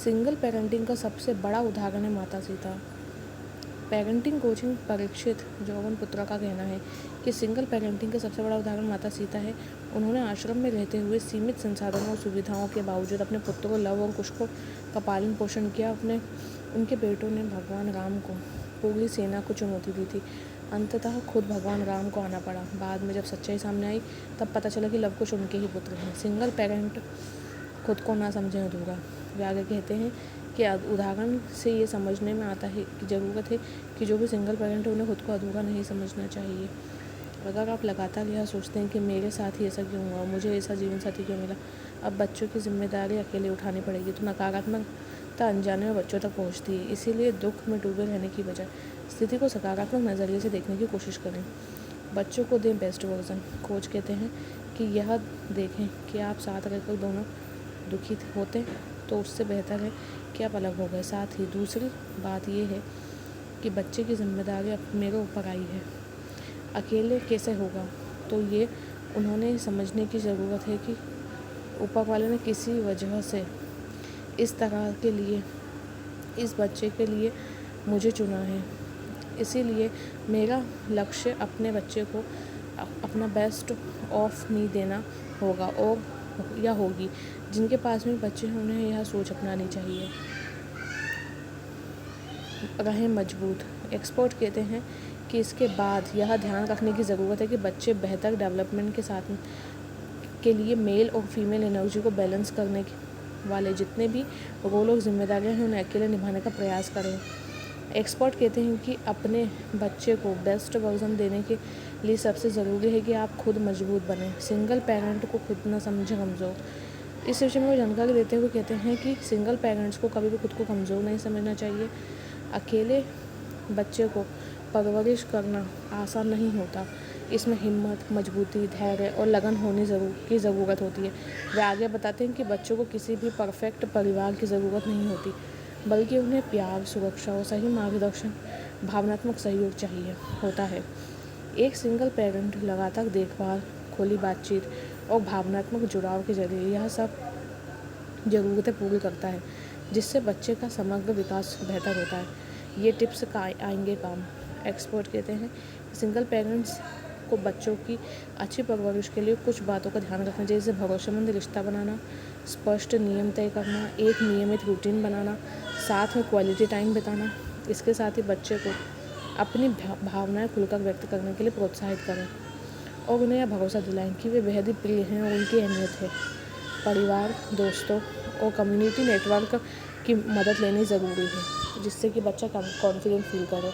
Single parenting का सबसे बड़ा उदाहरण है माता सीता। पेरेंटिंग कोचिंग परीक्षित जौवन पुत्रा का कहना है कि सिंगल पेरेंटिंग का सबसे बड़ा उदाहरण माता सीता है। उन्होंने आश्रम में रहते हुए सीमित संसाधनों और सुविधाओं के बावजूद अपने पुत्रों लव और कुश का पालन पोषण किया। उनके बेटों ने भगवान राम को पूरी सेना को चुनौती दी थी। अंततः खुद भगवान राम को आना पड़ा। बाद में जब सच्चाई सामने आई तब पता चला कि लव कुश उनके ही पुत्र हैं। सिंगल पेरेंट खुद को ना समझें अधूरा। वे आगे कहते हैं कि उदाहरण से ये समझने में आता है कि ज़रूरत है कि जो भी सिंगल पेरेंट है उन्हें खुद को अधूरा नहीं समझना चाहिए। अगर आप लगातार यह सोचते हैं कि मेरे साथ ही ऐसा क्यों हुआ, मुझे ऐसा जीवन साथी क्यों मिला, अब बच्चों की जिम्मेदारी अकेले उठानी पड़ेगी, तो नकारात्मकता अनजाने में बच्चों तक पहुंचती है। इसीलिए दुख में डूबे रहने की बजाय स्थिति को सकारात्मक नज़रिए से देखने की कोशिश करें। बच्चों को दें बेस्ट वर्जन। कोच कहते हैं कि यह देखें कि आप साथ रहकर दोनों दुखी होते तो उससे बेहतर है कि आप अलग हो गए। साथ ही दूसरी बात यह है कि बच्चे की जिम्मेदारी अब मेरे ऊपर आई है, अकेले कैसे होगा, तो ये उन्होंने समझने की ज़रूरत है कि ऊपर वाले ने किसी वजह से इस तरह के लिए इस बच्चे के लिए मुझे चुना है। इसीलिए मेरा लक्ष्य अपने बच्चे को अपना बेस्ट ऑफ मी देना होगा और या होगी। जिनके पास में बच्चे हैं उन्हें यह सोच अपनानी चाहिए। रहें मजबूत। एक्सपर्ट कहते हैं कि इसके बाद यह ध्यान रखने की ज़रूरत है कि बच्चे बेहतर डेवलपमेंट के साथ के लिए मेल और फीमेल एनर्जी को बैलेंस करने वाले जितने भी रोल और जिम्मेदारियां हैं उन्हें अकेले निभाने का प्रयास करें। एक्सपर्ट कहते हैं कि अपने बच्चे को बेस्ट वर्जन देने के लिए सबसे ज़रूरी है कि आप खुद मजबूत बनें। सिंगल पेरेंट को खुद न समझें कमज़ोर। इस विषय में वो जानकारी देते हुए कहते हैं कि सिंगल पेरेंट्स को कभी भी खुद को कमज़ोर नहीं समझना चाहिए। अकेले बच्चे को परवरिश करना आसान नहीं होता। इसमें हिम्मत, मजबूती, धैर्य और लगन होने की ज़रूरत होती है। वे आगे बताते हैं कि बच्चों को किसी भी परफेक्ट परिवार की ज़रूरत नहीं होती, बल्कि उन्हें प्यार, सुरक्षा और सही मार्गदर्शन, भावनात्मक सहयोग चाहिए होता है। एक सिंगल पेरेंट लगातार देखभाल, खुली बातचीत और भावनात्मक जुड़ाव के जरिए यह सब ज़रूरतें पूरी करता है, जिससे बच्चे का समग्र विकास बेहतर होता है। ये टिप्स आएंगे काम। एक्सपर्ट कहते हैं कि सिंगल पेरेंट्स को बच्चों की अच्छी परवरिश के लिए कुछ बातों का ध्यान रखना चाहिए, जैसे भरोसेमंद रिश्ता बनाना, स्पष्ट नियम तय करना, एक नियमित रूटीन बनाना, साथ में क्वालिटी टाइम बिताना। इसके साथ ही बच्चे को अपनी भावनाएं खुलकर व्यक्त करने के लिए प्रोत्साहित करें और उन्हें यह भरोसा दिलाएं कि वे बेहद ही प्रिय हैं और उनकी अहमियत है। परिवार, दोस्तों और कम्युनिटी नेटवर्क की मदद लेनी ज़रूरी है, जिससे कि बच्चा कॉन्फिडेंट फील करे।